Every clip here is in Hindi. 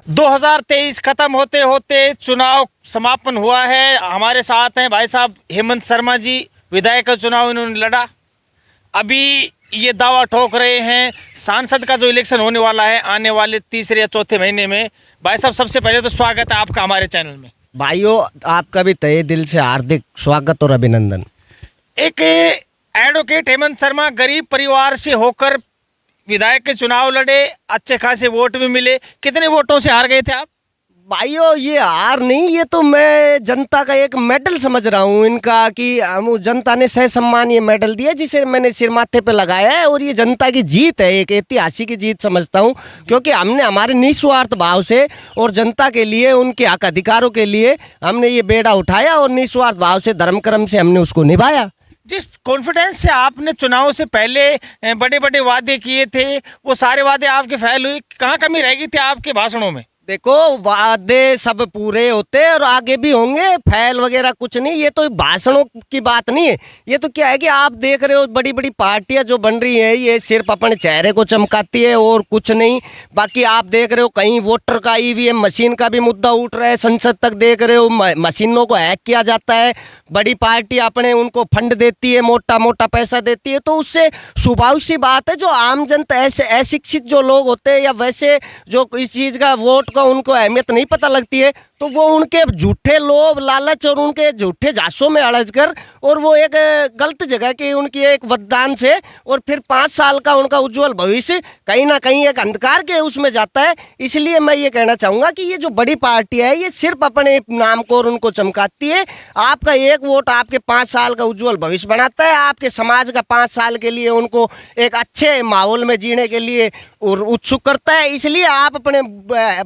2023 खत्म होते होते चुनाव समापन हुआ है। हमारे साथ हैं भाई साहब हेमंत शर्मा जी, विधायक का चुनाव इन्होंने लड़ा। अभी ये दावा ठोक रहे हैं सांसद का जो इलेक्शन होने वाला है आने वाले तीसरे या चौथे महीने में। भाई साहब सबसे पहले तो स्वागत है आपका हमारे चैनल में। भाइयों, आपका भी तहे दिल से हार्दिक स्वागत और अभिनंदन। एक एडवोकेट हेमंत शर्मा गरीब परिवार से होकर विधायक के चुनाव लड़े, अच्छे खासे वोट भी मिले। कितने वोटों से हार गए थे आप? भाइयों, ये हार नहीं, ये तो मैं जनता का एक मेडल समझ रहा हूँ इनका, कि हम जनता ने सह सम्मान ये मेडल दिया जिसे मैंने सिर माथे पे लगाया है। और ये जनता की जीत है, एक ऐतिहासिक जीत समझता हूँ, क्योंकि हमने हमारे निस्वार्थ भाव से और जनता के लिए, उनके हक अधिकारों के लिए हमने ये बेड़ा उठाया और निस्वार्थ भाव से, धर्म कर्म से हमने उसको निभाया। जिस कॉन्फिडेंस से आपने चुनाव से पहले बड़े बड़े वादे किए थे, वो सारे वादे आपके फेल हुए। कहाँ कमी रह गई थी आपके भाषणों में? देखो, वादे सब पूरे होते हैं और आगे भी होंगे, फैल वगैरह कुछ नहीं। ये तो भाषणों की बात नहीं है। ये तो क्या है कि आप देख रहे हो बड़ी बड़ी पार्टियां जो बन रही है, ये सिर्फ अपने चेहरे को चमकाती है और कुछ नहीं। बाकी आप देख रहे हो कहीं वोटर का ईवीएम मशीन का भी मुद्दा उठ रहा है, संसद तक देख रहे हो मशीनों को हैक किया जाता है। बड़ी पार्टी अपने उनको फंड देती है, मोटा मोटा पैसा देती है, तो उससे स्वाभाविक सी बात है जो आम जनता, ऐसे अशिक्षित जो लोग होते हैं या वैसे जो इस चीज़ का वोट उनको अहमियत नहीं पता लगती है, तो वो उनके झूठे लोभ लालच और उनके झूठे झांसों में अड़ज कर और वो एक गलत जगह की उनकी एक वरदान से और फिर 5 साल का उनका उज्जवल भविष्य कहीं ना कहीं एक अंधकार के उसमें जाता है। इसलिए मैं ये कहना चाहूँगा कि ये जो बड़ी पार्टी है, ये सिर्फ अपने नाम को और उनको चमकाती है। आपका एक वोट आपके 5 साल का उज्जवल भविष्य बनाता है, आपके समाज का 5 साल के लिए उनको एक अच्छे माहौल में जीने के लिए और उत्सुक करता है। इसलिए आप अपने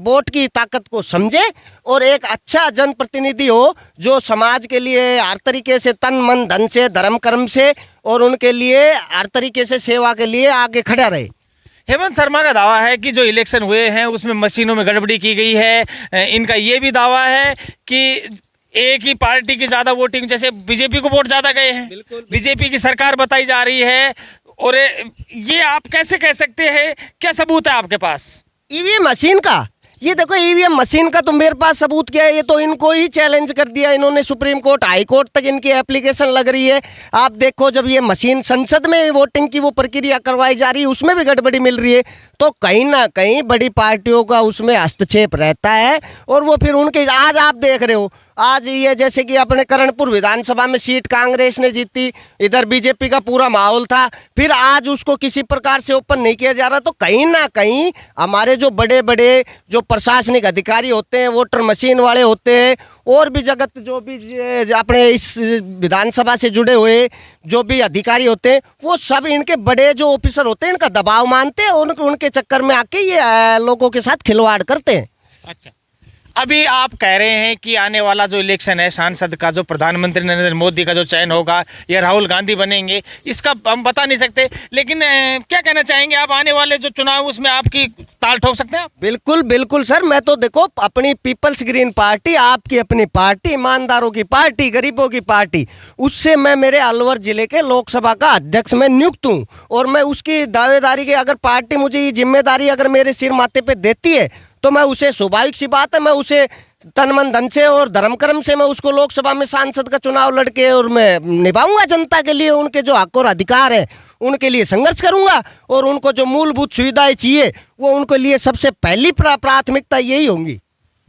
वोट की ताकत को समझे और एक अच्छा जनप्रतिनिधि हो जो समाज के लिए हर तरीके से तन मन धन से, धर्म कर्म से और उनके लिए हर तरीके से सेवा के लिए आगे खड़ा रहे। हेमंत शर्मा का दावा है कि जो इलेक्शन हुए हैं उसमें मशीनों में गड़बड़ी की गई है। इनका ये भी दावा है कि एक ही पार्टी की ज़्यादा वोटिंग, जैसे बीजेपी को वोट ज़्यादा गए हैं, बीजेपी की सरकार बताई जा रही है। और ये आप कैसे कह सकते हैं? क्या सबूत है आपके पास ईवीएम मशीन का? ये देखो, ईवीएम मशीन का तो मेरे पास सबूत क्या है, ये तो इनको ही चैलेंज कर दिया इन्होंने। सुप्रीम कोर्ट, हाई कोर्ट तक इनकी एप्लीकेशन लग रही है। आप देखो, जब ये मशीन संसद में वोटिंग की वो प्रक्रिया करवाई जा रही है, उसमें भी गड़बड़ी मिल रही है। तो कहीं ना कहीं बड़ी पार्टियों का उसमें हस्तक्षेप रहता है और वो फिर उनके, आज आप देख रहे हो, आज ये जैसे कि अपने करणपुर विधानसभा में सीट कांग्रेस ने जीती, इधर बीजेपी का पूरा माहौल था, फिर आज उसको किसी प्रकार से ओपन नहीं किया जा रहा। तो कहीं ना कहीं हमारे जो बड़े बड़े जो प्रशासनिक अधिकारी होते हैं, वोटर मशीन वाले होते हैं, और भी जगत जो भी अपने इस विधानसभा से जुड़े हुए जो भी अधिकारी होते हैं, वो सब इनके बड़े जो ऑफिसर होते हैं, इनका दबाव मानते हैं और उनके चक्कर में आके ये लोगों के साथ खिलवाड़ करते हैं। अच्छा, अभी आप कह रहे हैं कि आने वाला जो इलेक्शन है सांसद का, जो प्रधानमंत्री नरेंद्र मोदी का जो चयन होगा या राहुल गांधी बनेंगे, इसका हम बता नहीं सकते, लेकिन क्या कहना चाहेंगे आप? आने वाले जो चुनाव उसमें आपकी ताल ठोक सकते हैं आप? बिल्कुल बिल्कुल सर, मैं तो देखो अपनी पीपल्स ग्रीन पार्टी, आपकी अपनी पार्टी, ईमानदारों की पार्टी, गरीबों की पार्टी, उससे मैं मेरे अलवर जिले के लोकसभा का अध्यक्ष मैं नियुक्त हूँ और मैं उसकी दावेदारी की, अगर पार्टी मुझे ये जिम्मेदारी अगर मेरे सिर माथे पे देती है तो मैं उसे, स्वाभाविक सी बात है, मैं उसे तन मन धन से और धर्म कर्म से मैं उसको लोकसभा में सांसद का चुनाव लड़के और मैं निभाऊंगा। जनता के लिए उनके जो हक और अधिकार है उनके लिए संघर्ष करूंगा और उनको जो मूलभूत सुविधाएं चाहिए वो उनके लिए सबसे पहली प्राथमिकता यही होंगी।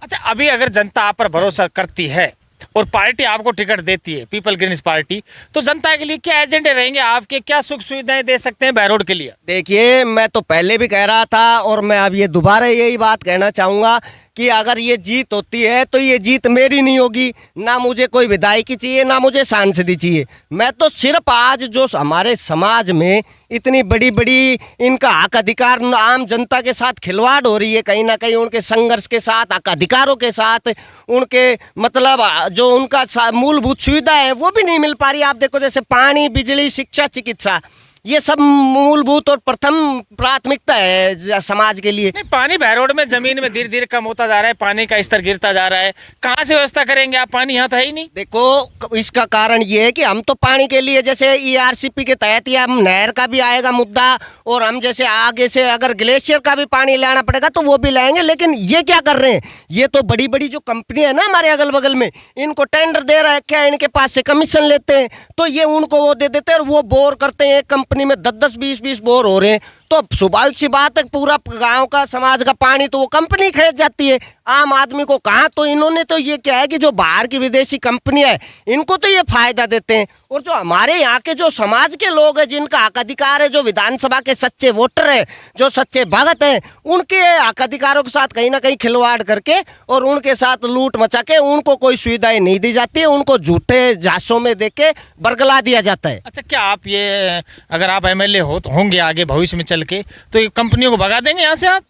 अच्छा, अभी अगर जनता आप पर भरोसा करती है और पार्टी आपको टिकट देती है, पीपल ग्रीन पार्टी, तो जनता के लिए क्या एजेंडे रहेंगे आपके? क्या सुख सुविधाएं दे सकते हैं बहरोड के लिए? देखिए, मैं तो पहले भी कह रहा था और मैं अब ये दोबारा यही बात कहना चाहूँगा कि अगर ये जीत होती है तो ये जीत मेरी नहीं होगी, ना मुझे कोई विधायकी चाहिए, ना मुझे सांसदी चाहिए। मैं तो सिर्फ आज जो हमारे समाज में इतनी बड़ी बड़ी इनका हक अधिकार, आम जनता के साथ खिलवाड़ हो रही है, कहीं ना कहीं उनके संघर्ष के साथ, हक अधिकारों के साथ, उनके मतलब जो उनका मूलभूत सुविधा है वो भी नहीं मिल पा रही। आप देखो, जैसे पानी, बिजली, शिक्षा, चिकित्सा, ये सब मूलभूत और प्रथम प्राथमिकता है समाज के लिए। नहीं, पानी बहरोड में जमीन में धीरे धीरे कम होता जा रहा है, पानी का स्तर गिरता जा रहा है, कहाँ से व्यवस्था करेंगे आप? पानी यहाँ तो है ही नहीं। देखो इसका कारण ये है कि हम तो पानी के लिए जैसे ERCP के तहत या हम नहर का भी आएगा मुद्दा, और हम जैसे आगे से अगर ग्लेशियर का भी पानी लाना पड़ेगा तो वो भी लाएंगे। लेकिन ये क्या कर रहे हैं, ये तो बड़ी बड़ी जो कंपनी है ना हमारे अगल बगल में, इनको टेंडर दे रहा है क्या, इनके पास से कमीशन लेते हैं तो ये उनको वो दे देते हैं और वो बोर करते हैं। एक कंपनी में 10-10, 20-20 बोर हो रहे हैं, तो स्वाभाविक सी बात है पूरा गांव का समाज का पानी तो वो कंपनी खरीद जाती है, आम आदमी को कहाँ। तो इन्होंने तो ये क्या है कि जो बाहर की विदेशी कंपनी है इनको तो ये फायदा देते हैं, और जो हमारे यहाँ के जो समाज के लोग हैं जिनका हक अधिकार है, जो विधानसभा के सच्चे वोटर हैं, जो सच्चे भगत हैं, उनके हक अधिकारों के साथ कहीं ना कहीं खिलवाड़ करके और उनके साथ लूट मचा के उनको कोई सुविधाएं नहीं दी जाती है, उनको झूठे झांसों में देके बरगला दिया जाता है। अच्छा, क्या आप ये अगर आप MLA होंगे आगे भविष्य में चल के, तो ये कंपनियों को भगा देंगे यहाँ से आप?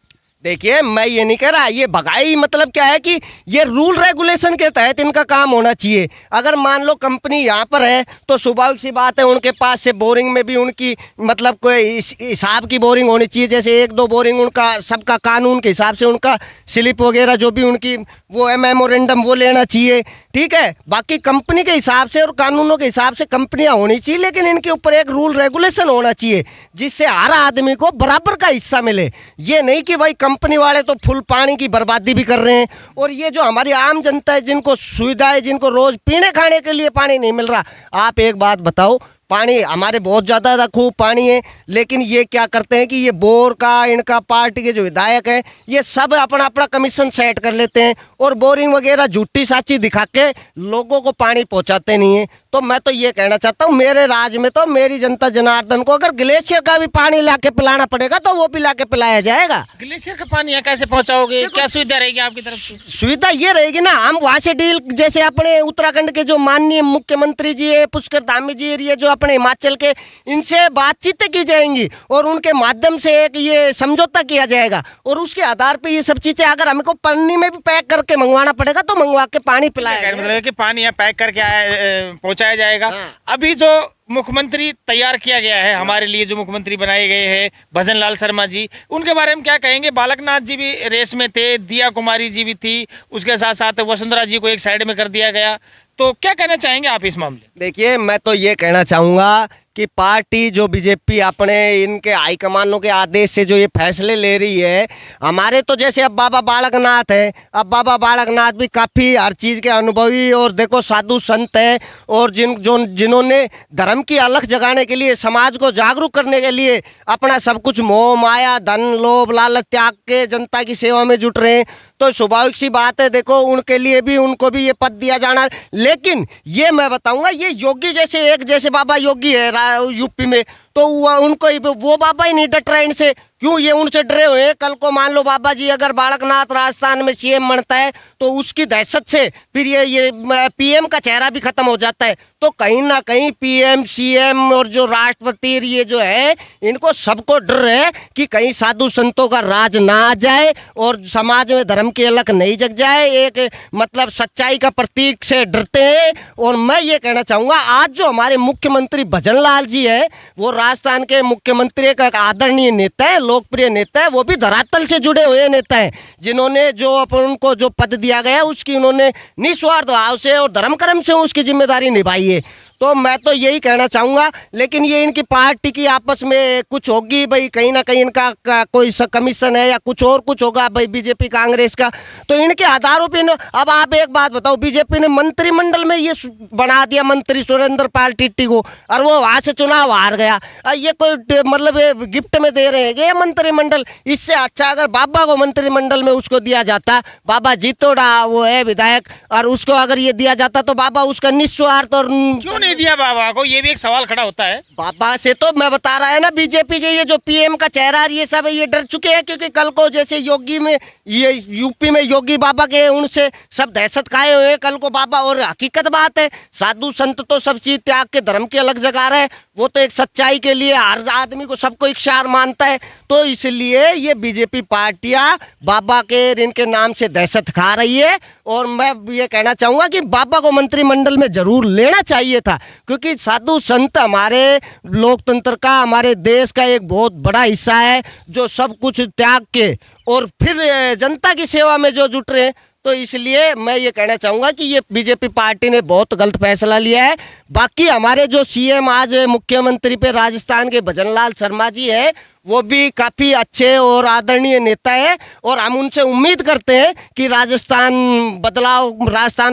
देखिए मैं ये नहीं कह रहा, ये भगाई मतलब क्या है कि ये रूल रेगुलेशन के तहत इनका काम होना चाहिए। अगर मान लो कंपनी यहाँ पर है तो स्वाभाविक सी बात है उनके पास से बोरिंग में भी उनकी मतलब कोई हिसाब की बोरिंग होनी चाहिए, जैसे 1-2 बोरिंग उनका सबका कानून के हिसाब से उनका स्लिप वगैरह जो भी उनकी वो मेमोरेंडम वो लेना चाहिए, ठीक है। बाकी कंपनी के हिसाब से और कानूनों के हिसाब से कंपनियाँ होनी चाहिए, लेकिन इनके ऊपर एक रूल रेगुलेशन होना चाहिए जिससे हर आदमी को बराबर का हिस्सा मिले। ये नहीं कि भाई कंपनी वाले तो फुल पानी की बर्बादी भी कर रहे हैं, और ये जो हमारी आम जनता है जिनको सुविधाएं, जिनको रोज पीने खाने के लिए पानी नहीं मिल रहा। आप एक बात बताओ, पानी हमारे बहुत ज़्यादा खूब पानी है, लेकिन ये क्या करते हैं कि ये बोर का इनका पार्टी के जो विधायक हैं ये सब अपना अपना कमीशन सेट कर लेते हैं और बोरिंग वगैरह झूठी साची दिखा के लोगों को पानी पहुंचाते नहीं है। तो मैं तो ये कहना चाहता हूँ मेरे राज्य में तो मेरी जनता जनार्दन को अगर ग्लेशियर का भी पानी ला के पिलाना पड़ेगा तो वो भी ला के पिलाया जाएगा। ग्लेशियर का पानी यहाँ कैसे पहुँचाओगे? क्या सुविधा रहेगी आपकी तरफ से? सुविधा ये रहेगी ना, हम वहाँ से डील, जैसे अपने उत्तराखंड के जो माननीय मुख्यमंत्री जी है पुष्कर धामी जी, ये जो अपने हिमाचल के, इनसे बातचीत की जाएंगी और उनके माध्यम से एक ये समझौता किया जाएगा, और उसके आधार पे ये सब चीजें अगर हमको पन्नी में भी पैक करके मंगवाना पड़ेगा तो मंगवा के पानी पिलाया, मतलब कि पानी यहाँ पैक करके पहुँचाया जाएगा। अभी जो मुख्यमंत्री तैयार किया गया है हमारे लिए, जो मुख्यमंत्री बनाए गए हैं भजन लाल शर्मा जी, उनके बारे में क्या कहेंगे? बालकनाथ जी भी रेस में थे, दिया कुमारी जी भी थी, उसके साथ साथ वसुंधरा जी को एक साइड में कर दिया गया, तो क्या कहना चाहेंगे आप इस मामले? देखिए मैं तो ये कहना चाहूँगा कि पार्टी जो बीजेपी अपने इनके हाईकमानों के आदेश से जो ये फैसले ले रही है, हमारे तो जैसे अब बाबा बालकनाथ है, अब बाबा बालकनाथ भी काफ़ी हर चीज़ के अनुभवी और देखो साधु संत है, और जिन्होंने धर्म की अलख जगाने के लिए, समाज को जागरूक करने के लिए अपना सब कुछ मोह माया धन लोभ लालच त्याग के जनता की सेवा में जुट रहे हैं, तो स्वाभाविक सी बात है देखो उनके लिए भी, उनको भी ये पद दिया जाना। लेकिन ये मैं बताऊंगा, ये योगी जैसे बाबा योगी है यूपी में, तो उनको वो बाबा ही नहीं डट रहा इनसे, क्यों ये उनसे डरे हुए हैं? कल को मान लो बाबा जी अगर बालकनाथ राजस्थान में CM बनता है तो उसकी दहशत से फिर ये PM का चेहरा भी खत्म हो जाता है। तो कहीं ना कहीं PM CM और जो राष्ट्रपति ये जो है, इनको सबको डर है कि कहीं साधु संतों का राज ना आ जाए और समाज में धर्म की अलख नहीं जग जाए, एक मतलब सच्चाई का प्रतीक से डरते हैं। और मैं ये कहना चाहूँगा आज जो हमारे मुख्यमंत्री भजन लाल जी है, वो राजस्थान के मुख्यमंत्री का आदरणीय नेता है, लोकप्रिय नेता है, वो भी धरातल से जुड़े हुए नेता हैं, जिन्होंने जो उनको जो पद दिया गया उसकी उन्होंने निस्वार्थ भाव से और धर्म कर्म से उसकी जिम्मेदारी निभाई है। तो मैं तो यही कहना चाहूँगा, लेकिन ये इनकी पार्टी की आपस में कुछ होगी भाई, कहीं ना कहीं इनका कोई कमीशन है या कुछ और कुछ होगा भाई बीजेपी कांग्रेस का, तो इनके आधारों पे न। अब आप एक बात बताओ, बीजेपी ने मंत्रिमंडल में ये बना दिया मंत्री सुरेंद्र पाल टिट्टी को, और वो वहाँ से चुनाव हार गया। ये कोई मतलब गिफ्ट में दे रहे हैं ये मंत्रिमंडल? इससे अच्छा अगर बाबा को मंत्रिमंडल में उसको दिया जाता, बाबा जीतोड़ा वो है विधायक, और उसको अगर ये दिया जाता तो बाबा उसका निस्वार्थ और क्यों नहीं दिया बाबा को, ये भी एक सवाल खड़ा होता है। बाबा से तो मैं बता रहा है ना, बीजेपी के ये जो PM का चेहरा ये सब ये डर चुके हैं, क्योंकि कल को जैसे योगी में ये यूपी में योगी बाबा के उनसे सब दहशत खाए हुए हैं कल को बाबा। और हकीकत बात है साधु संत तो सब चीज त्याग के धर्म की अलग जगह रहे, वो तो एक सच्चाई के लिए हर आदमी को सबको इख्तियार मानता है। तो इसलिए ये बीजेपी पार्टियां बाबा के इनके नाम से दहशत खा रही है, और मैं ये कहना चाहूंगा कि बाबा को मंत्रिमंडल में जरूर लेना चाहिए था। था, क्योंकि साधु संत हमारे लोकतंत्र का, हमारे देश का एक बहुत बड़ा हिस्सा है, जो सब कुछ त्याग के और फिर जनता की सेवा में जो जुट रहे हैं। तो इसलिए मैं ये कहना चाहूँगा कि ये बीजेपी पार्टी ने बहुत गलत फैसला लिया है। बाकी हमारे जो सीएम आज मुख्यमंत्री पे राजस्थान के भजनलाल शर्मा जी हैं, वो भी काफ़ी अच्छे और आदरणीय नेता है, और हम उनसे उम्मीद करते हैं कि राजस्थान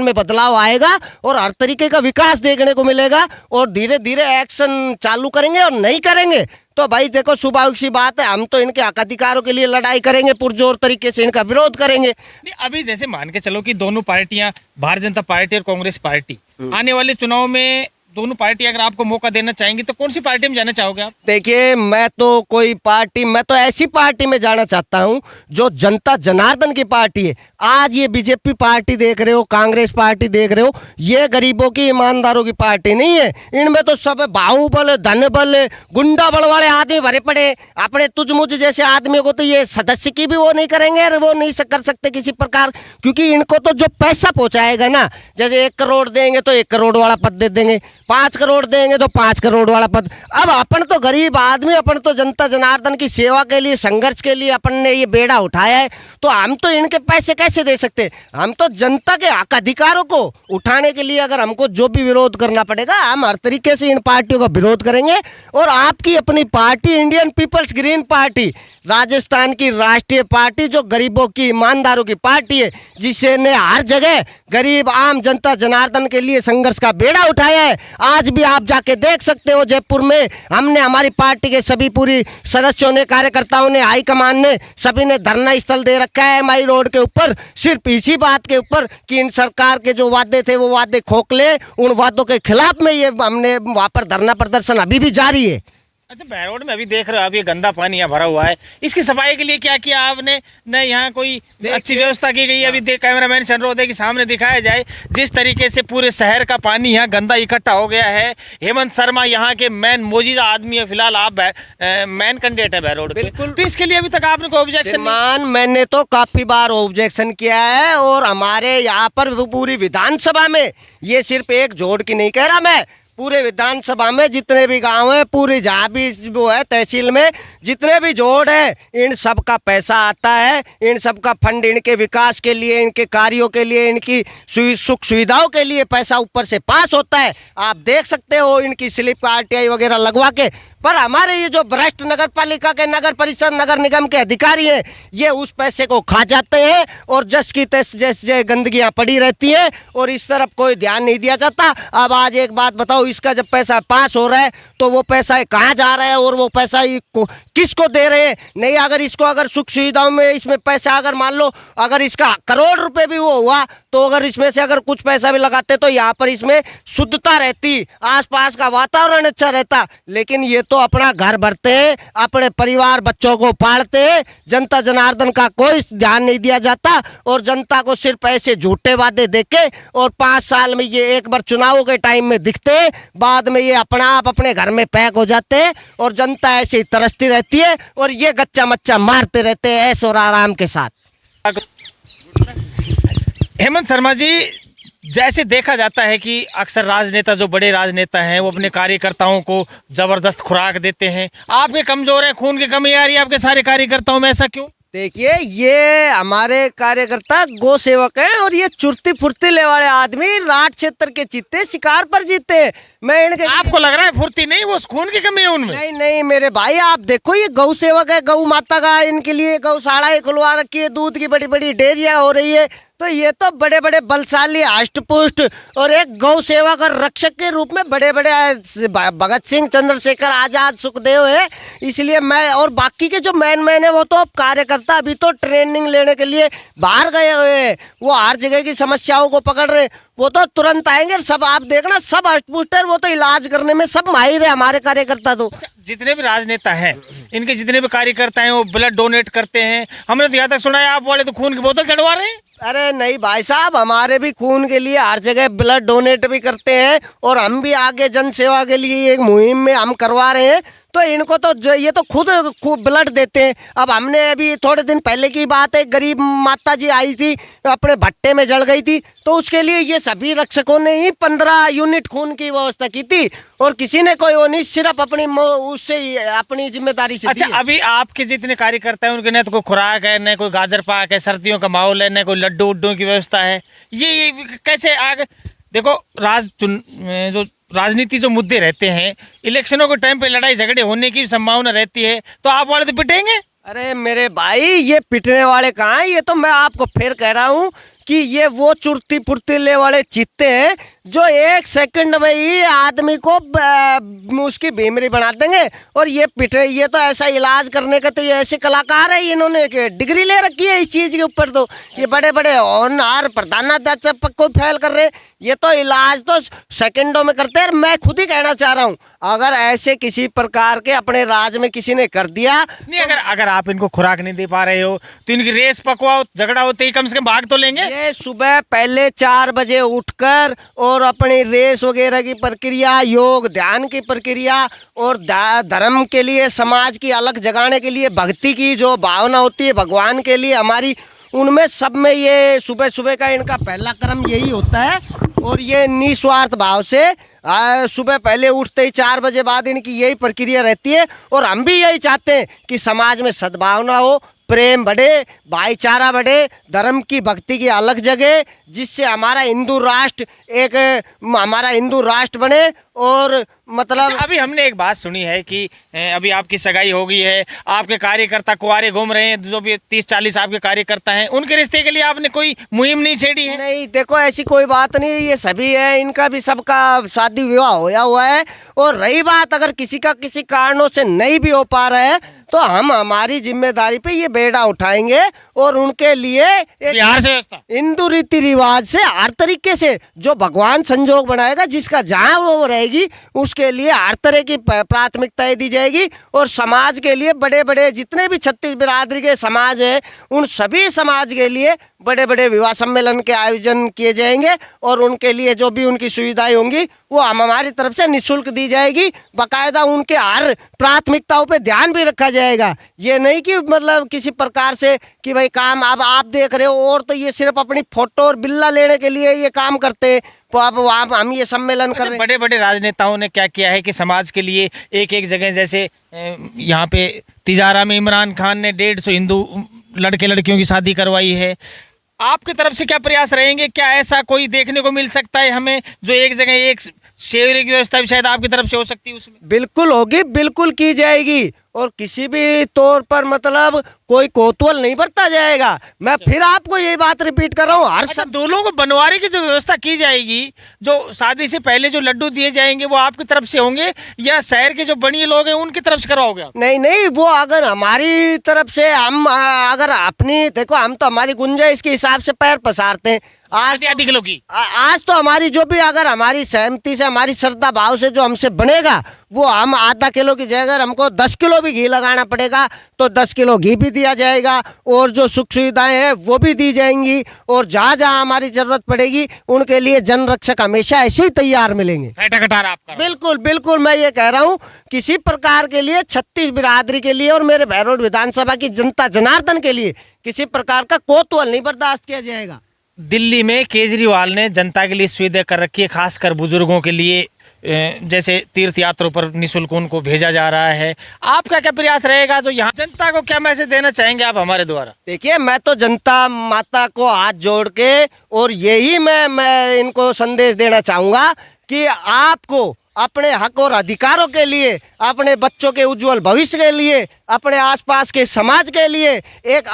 में बदलाव आएगा और हर तरीके का विकास देखने को मिलेगा, और धीरे धीरे एक्शन चालू करेंगे। और नहीं करेंगे तो भाई देखो, स्वाभाविक सी बात है, हम तो इनके हक अधिकारों के लिए लड़ाई करेंगे, पुरजोर तरीके से इनका विरोध करेंगे। नहीं, अभी जैसे मान के चलो कि दोनों पार्टियां, भारतीय जनता पार्टी और कांग्रेस पार्टी, आने वाले चुनाव में दोनों पार्टी अगर आपको मौका देना चाहेंगी तो कौन सी पार्टी में जाना चाहोगे आप? देखिए, मैं तो ऐसी पार्टी में जाना चाहता हूं जो जनता जनार्दन की पार्टी है। आज ये बीजेपी पार्टी देख रहे हो, कांग्रेस पार्टी देख रहे हो, ये गरीबों की, ईमानदारों की पार्टी नहीं है। इनमें तो सब बाहुबल, धनबल, गुंडा बल वाले आदमी भरे पड़े। अपने तुझ मुझ जैसे आदमियों को तो ये सदस्य की भी वो नहीं करेंगे, और वो नहीं कर सकते किसी प्रकार, क्योंकि इनको तो जो पैसा पहुंचाएगा ना, जैसे 1 करोड़ देंगे तो 1 करोड़ वाला पद दे देंगे, 5 करोड़ देंगे तो 5 करोड़ वाला पद। अब अपन तो गरीब आदमी, अपन तो जनता जनार्दन की सेवा के लिए, संघर्ष के लिए अपन ने ये बेड़ा उठाया है, तो हम तो इनके पैसे कैसे दे सकते? हम तो जनता के हक अधिकारों को उठाने के लिए अगर हमको जो भी विरोध करना पड़ेगा, हम हर तरीके से इन पार्टियों का विरोध करेंगे। और आपकी अपनी party Indian people's green party, Rajasthan की राष्ट्रीय पार्टी, जो गरीबों की, ईमानदारों की पार्टी है, जिसने हर जगह गरीब आम जनता जनार्दन के लिए संघर्ष का बेड़ा उठाया है। आज भी आप जाके देख सकते हो, जयपुर में हमने, हमारी पार्टी के सभी पूरी सदस्यों ने, कार्यकर्ताओं ने, हाईकमान ने, सभी ने धरना स्थल दे रखा है MI रोड के ऊपर, सिर्फ इसी बात के ऊपर कि इन सरकार के जो वादे थे वो वादे खोखले, उन वादों के खिलाफ में ये हमने वहां पर धरना प्रदर्शन अभी भी जारी है। अच्छा, बहरोड में अभी देख रहे हो आप, ये गंदा पानी यहाँ भरा हुआ है, इसकी सफाई के लिए क्या किया आपने? न यहाँ कोई अच्छी व्यवस्था की गई? अभी कैमरामैन से अनुरोध है कि सामने दिखाया जाए जिस तरीके से पूरे शहर का पानी यहाँ गंदा इकट्ठा हो गया है। हेमंत शर्मा यहाँ के मेन मौजूदा आदमी है, फिलहाल आप मेन कैंडिडेट है बहरोड के, तो इसके लिए अभी तक आपने कोई ऑब्जेक्शन? मैंने तो काफी बार ऑब्जेक्शन किया है, और हमारे यहाँ पर पूरी विधानसभा में, ये सिर्फ एक जोड़ की नहीं कह रहा मैं, पूरे विधानसभा में जितने भी गांव है, पूरी जहाँ भी वो है तहसील में जितने भी जोड़ है, इन सब का पैसा आता है, इन सब का फंड इनके विकास के लिए, इनके कार्यों के लिए, इनकी सुख सुविधाओं के लिए पैसा ऊपर से पास होता है। आप देख सकते हो इनकी स्लिप RTI वगैरह लगवा के। पर हमारे ये जो भ्रष्ट नगर पालिका के, नगर परिषद, नगर निगम के अधिकारी हैं, ये उस पैसे को खा जाते हैं, और जस की तस जैसे गंदगियाँ पड़ी रहती हैं, और इस तरफ कोई ध्यान नहीं दिया जाता। अब आज एक बात बताओ, इसका जब पैसा पास हो रहा है तो वो पैसा कहाँ जा रहा है, और वो पैसा किसको दे रहे हैं? नहीं, अगर सुख सुविधाओं में इसमें पैसा, अगर मान लो अगर इसका करोड़ रुपए भी वो हुआ, तो अगर इसमें से अगर कुछ पैसा भी लगाते तो यहाँ पर इसमें शुद्धता रहती, आसपास का वातावरण अच्छा रहता। लेकिन ये तो अपना घर भरते हैं, अपने परिवार बच्चों को पालते हैं, जनता जनार्दन का कोई ध्यान नहीं दिया जाता, और जनता को सिर्फ ऐसे झूठे वादे देके, और 5 साल में ये एक बार चुनावों के टाइम में दिखते हैं, बाद में ये अपना आप अपने घर में पैक हो जाते हैं, और जनता ऐसे ही तरसती रहती है, और ये गच्चा मच्चा मारते रहते हैं ऐश और आराम के साथ। हेमंत शर्मा जी, जैसे देखा जाता है कि अक्सर राजनेता, जो बड़े राजनेता हैं, वो अपने कार्यकर्ताओं को जबरदस्त खुराक देते हैं। आपके कमजोर है, खून की कमी आ रही है आपके सारे कार्यकर्ताओं में, ऐसा क्यों? देखिए, ये हमारे कार्यकर्ता गौ सेवक हैं, और ये चुरती फुर्तीले वाले आदमी राठ क्षेत्र के जीते, शिकार पर जीते। मैं इनके, आपको लग रहा है फुर्ती नहीं, वो खून की कमी है उनमें? नहीं नहीं मेरे भाई, आप देखो, ये गौ सेवक है, गौ माता का इनके लिए गौशालाएं खुलवा रखी है, दूध की बड़ी बड़ी डेयरियां हो रही है, तो ये तो बड़े बड़े बलशाली, हष्टपुष्ट, और एक गौ सेवक और रक्षक के रूप में बड़े बड़े भगत सिंह, चंद्रशेखर आजाद, सुखदेव है। इसलिए मैं, और बाकी के जो मैन है वो तो अब कार्यकर्ता अभी तो ट्रेनिंग लेने के लिए बाहर गए हुए हैं, वो हर जगह की समस्याओं को पकड़ रहे, वो तो तुरंत आएंगे। सब आप देखना, सब हष्टपुष्ट है, वो तो इलाज करने में सब माहिर है हमारे कार्यकर्ता तो। अच्छा, जितने भी राजनेता हैं, इनके जितने भी कार्यकर्ता हैं, वो ब्लड डोनेट करते हैं। हमने तो यहाँ तक सुना है आप वाले तो खून की बोतल चढ़वा रहे हैं। अरे नहीं भाई साहब, हमारे भी खून के लिए हर जगह ब्लड डोनेट भी करते हैं, और हम भी आगे जन सेवा के लिए एक मुहिम में हम करवा रहे हैं। तो इनको तो ये तो खुद ब्लड देते हैं। अब हमने अभी थोड़े दिन पहले की बात है, गरीब माता जी आई थी, अपने भट्टे में जल गई थी, तो उसके लिए ये सभी रक्षकों ने ही 15 यूनिट खून की व्यवस्था की थी और किसी ने कोई वो नहीं, सिर्फ अपनी उससे अपनी जिम्मेदारी से। अच्छा, अभी आपके जितने कार्यकर्ता हैं उनके न तो कोई खुराक है, न कोई गाजर पाक है, सर्दियों का माहौल है, न कोई लड्डू उड्डू की व्यवस्था है, ये कैसे आगे? देखो, जो राजनीति जो मुद्दे रहते हैं, इलेक्शनों के टाइम पे लड़ाई झगड़े होने की संभावना रहती है, तो आप वाले तो पिटेंगे। अरे मेरे भाई, ये पिटने वाले कहाँ हैं? ये तो मैं आपको फिर कह रहा हूँ कि ये वो चुरती फुर्तीले वाले चित्ते हैं जो 1 सेकंड में ही आदमी को उसकी बीमारी बना देंगे। और ये पिटे, ये तो ऐसा इलाज करने का तो ये ऐसे कलाकार है, इन्होंने डिग्री ले रखी है इस चीज के ऊपर। तो ये बड़े बड़े होनहार प्रधानाध्यक्ष को फैल कर रहे, ये तो इलाज तो सेकंडों में करते हैं। मैं खुद ही कहना चाह रहा हूँ, अगर ऐसे किसी प्रकार के अपने राज्य में किसी ने कर दिया नहीं, अगर आप इनको खुराक नहीं दे पा रहे हो तो इनकी रेस पकवाओ, झगड़ा होते ही कम से कम भाग तो लेंगे। ये सुबह पहले 4 बजे उठकर और अपनी रेस वगैरह की प्रक्रिया, योग ध्यान की प्रक्रिया और धर्म के लिए, समाज की अलग जगाने के लिए, भक्ति की जो भावना होती है भगवान के लिए हमारी, उनमें सब में ये सुबह सुबह का इनका पहला कर्म यही होता है। और ये निस्वार्थ भाव से सुबह पहले उठते ही 4 बजे बाद इनकी यही प्रक्रिया रहती है। और हम भी यही चाहते हैं कि समाज में सद्भावना हो, प्रेम बढ़े, भाईचारा बढ़े, धर्म की भक्ति की अलग जगह, जिससे हमारा हिंदू राष्ट्र बने। और मतलब अभी हमने एक बात सुनी है कि अभी आपकी सगाई हो गई है, आपके कार्यकर्ता कुंवारे घूम रहे हैं, जो भी 30-40 आपके कार्यकर्ता हैं, उनके रिश्ते के लिए आपने कोई मुहिम नहीं छेड़ी है? नहीं, देखो ऐसी कोई बात नहीं, ये सभी है, इनका भी सबका शादी विवाह होया हुआ है। और रही बात अगर किसी का किसी कारणों से नहीं भी हो पा रहा है, तो हम हमारी जिम्मेदारी पे ये बेड़ा उठाएंगे और उनके लिए बिहार से व्यवस्था, हिंदू रीति रिवाज से, हर तरीके से जो भगवान संजोग बनाएगा, जिसका जहाँ वो रहेगी उसके लिए हर तरह की प्राथमिकताएं दी जाएगी। और समाज के लिए बड़े बड़े जितने भी 36 बिरादरी के समाज है, उन सभी समाज के लिए बड़े बड़े विवाह सम्मेलन के आयोजन किए जाएंगे और उनके लिए जो भी उनकी सुविधाएं होंगी वो हम हमारी तरफ से निःशुल्क दी जाएगी। बाकायदा उनके हर प्राथमिकताओं पे ध्यान भी रखा जाएगा। ये नहीं कि मतलब किसी प्रकार से कि भाई काम अब आप देख रहे हो और तो ये सिर्फ अपनी फोटो और बिल्ला लेने के लिए ये काम करते हैं, तो अब हम ये सम्मेलन कर रहे हैं। बड़े बड़े राजनेताओं ने क्या किया है कि समाज के लिए एक एक जगह, जैसे यहाँ पे तिजारा में इमरान खान ने 150 हिंदू लड़के लड़कियों की शादी करवाई है। आपकी तरफ से क्या प्रयास रहेंगे? क्या ऐसा कोई देखने को मिल सकता है हमें, जो एक जगह एक शेवरे की व्यवस्था भी शायद आपकी तरफ से हो सकती है उसमें? बिल्कुल होगी, बिल्कुल की जाएगी और किसी भी तौर पर मतलब कोई कोतवाल नहीं बरता जाएगा। मैं फिर आपको यही बात रिपीट कर रहा हूँ, हर अच्छा, दो लोगों को बनवारी की जो व्यवस्था की जाएगी, जो शादी से पहले जो लड्डू दिए जाएंगे वो आपकी तरफ से होंगे या शहर के जो बड़े लोग हैं उनकी तरफ से करवाओगे आप? नहीं नहीं, वो अगर हमारी तरफ से हम अगर अपनी, देखो हम तो हमारी गुंजाइश के हिसाब से पैर पसारते हैं। आज 10 किलो की आज तो हमारी जो भी अगर हमारी सहमति से, हमारी श्रद्धा भाव से जो हमसे बनेगा, वो हम आधा किलो की जगह अगर हमको 10 किलो भी घी लगाना पड़ेगा तो 10 किलो घी भी दिया जाएगा और जो सुख सुविधाएं हैं वो भी दी जाएंगी। और जहाँ जहाँ हमारी जरूरत पड़ेगी उनके लिए जन रक्षक हमेशा ऐसे ही तैयार मिलेंगे। बिल्कुल बिल्कुल, मैं ये कह रहा हूँ किसी प्रकार के लिए 36 बिरादरी के लिए और मेरे भैरोड विधानसभा की जनता जनार्दन के लिए किसी प्रकार का कोतवाल नहीं बर्दाश्त किया जाएगा। दिल्ली में केजरीवाल ने जनता के लिए सुविधा कर रखी है, खासकर बुजुर्गों के लिए, जैसे तीर्थ यात्रों पर निःशुल्क उनको भेजा जा रहा है। आपका क्या प्रयास रहेगा, जो यहाँ जनता को क्या मैसेज देना चाहेंगे आप हमारे द्वारा? देखिए, मैं तो जनता माता को हाथ जोड़ के और यही मैं इनको संदेश देना चाहूँगा कि आपको अपने हक और अधिकारों के लिए, अपने बच्चों के उज्जवल भविष्य के लिए, अपने आसपास के समाज के लिए, एक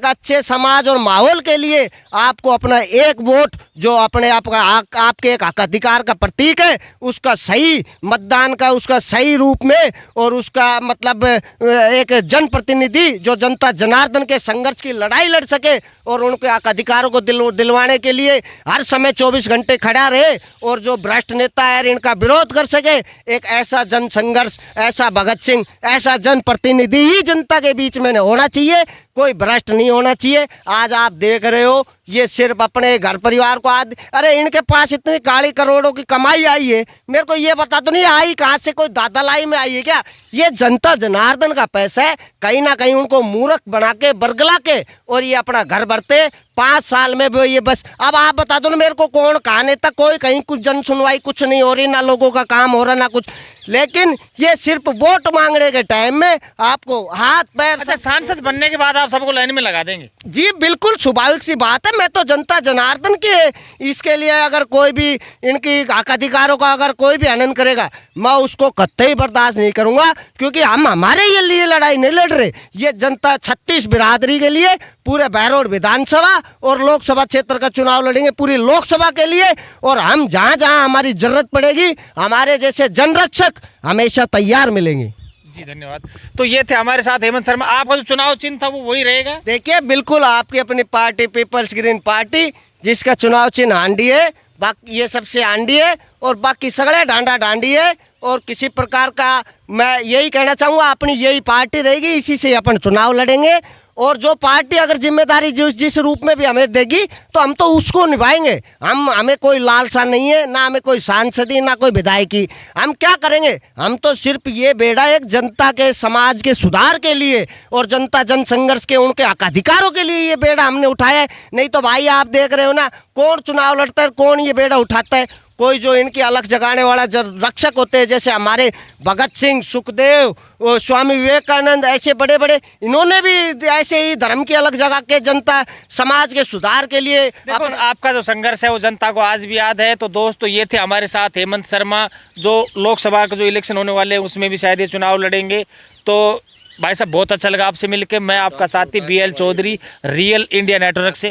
अच्छे समाज और माहौल के लिए आपको अपना एक वोट, जो अपने आपके एक हक अधिकार का प्रतीक है, उसका सही मतदान का, उसका सही रूप में और उसका मतलब एक जनप्रतिनिधि जो जनता जनार्दन के संघर्ष की लड़ाई लड़ सके और उनके हक अधिकारों को दिलवाने के लिए हर समय 24 घंटे खड़ा रहे और जो भ्रष्ट नेता है इनका विरोध कर सके। एक ऐसा जन संघर्ष, ऐसा भगत सिंह, ऐसा जन प्रतिनिधि ही जनता के बीच में होना चाहिए। कोई भ्रष्ट नहीं होना चाहिए। आज आप देख रहे हो ये सिर्फ अपने घर परिवार को अरे इनके पास इतनी काली करोड़ों की कमाई आई है, मेरे को ये बता तो नहीं आई कहाँ से, कोई दादालाई में आई है क्या? ये जनता जनार्दन का पैसा है, कहीं ना कहीं उनको मूर्ख बना के बरगला के और ये अपना घर भरते 5 साल में भी ये बस। अब आप बता दो ना मेरे को, कौन कहा नेता, कोई कहीं कुछ जन सुनवाई कुछ नहीं हो रही, ना लोगों का काम हो रहा ना कुछ, लेकिन ये सिर्फ वोट मांगने के टाइम में आपको हाथ पैर। अच्छा, सांसद बनने के बाद आप सबको लाइन में लगा देंगे? जी बिल्कुल स्वाभाविक सी बात है, मैं तो जनता जनार्दन की इसके लिए अगर कोई भी इनकी हक अधिकारों का अगर कोई भी हनन करेगा मैं उसको कतई बर्दाश्त नहीं करूंगा, क्योंकि हम हमारे ये लिए लड़ाई नहीं लड़ रहे, ये जनता 36 बिरादरी के लिए पूरे बहरोड विधानसभा और लोकसभा क्षेत्र का चुनाव लड़ेंगे पूरी लोकसभा के लिए। और हम जहां जहां हमारी जरूरत पड़ेगी हमारे जैसे जनरक्षक हमेशा तैयार मिलेंगे। जी धन्यवाद। तो ये थे हमारे साथ हेमंत शर्मा। आपका जो चुनाव चिन्ह था वो वही रहेगा? देखिए बिल्कुल आपकी अपनी पार्टी पीपल्स ग्रीन पार्टी, जिसका चुनाव चिन्ह हांडी है, बाकी ये सबसे हांडी है और बाकी सगड़े डांडा डांडी है। और किसी प्रकार का मैं यही कहना चाहूँगा, अपनी यही पार्टी रहेगी, इसी से अपन चुनाव लड़ेंगे। और जो पार्टी अगर जिम्मेदारी जिस रूप में भी हमें देगी तो हम तो उसको निभाएंगे। हमें कोई लालसा नहीं है, ना हमें कोई सांसदी ना कोई विधायकी। हम क्या करेंगे, हम तो सिर्फ ये बेड़ा एक जनता के समाज के सुधार के लिए और जनता जन संघर्ष के उनके हक अधिकारों के लिए ये बेड़ा हमने उठाया है। नहीं तो भाई आप देख रहे हो ना, कौन चुनाव लड़ता है, कौन ये बेड़ा उठाता है? कोई जो इनकी अलग जगाने वाला जो रक्षक होते हैं, जैसे हमारे भगत सिंह, सुखदेव, स्वामी विवेकानंद, ऐसे बड़े बड़े इन्होंने भी ऐसे ही धर्म की अलग जगह के जनता समाज के सुधार के लिए। देखो आपका जो संघर्ष है वो जनता को आज भी याद है। तो दोस्तों ये थे हमारे साथ हेमंत शर्मा, जो लोकसभा का जो इलेक्शन होने वाले हैं उसमें भी शायद ये चुनाव लड़ेंगे। तो भाई साहब बहुत अच्छा लगा आपसे मिलकर। मैं आपका साथी BL Chaudhary, real India network से।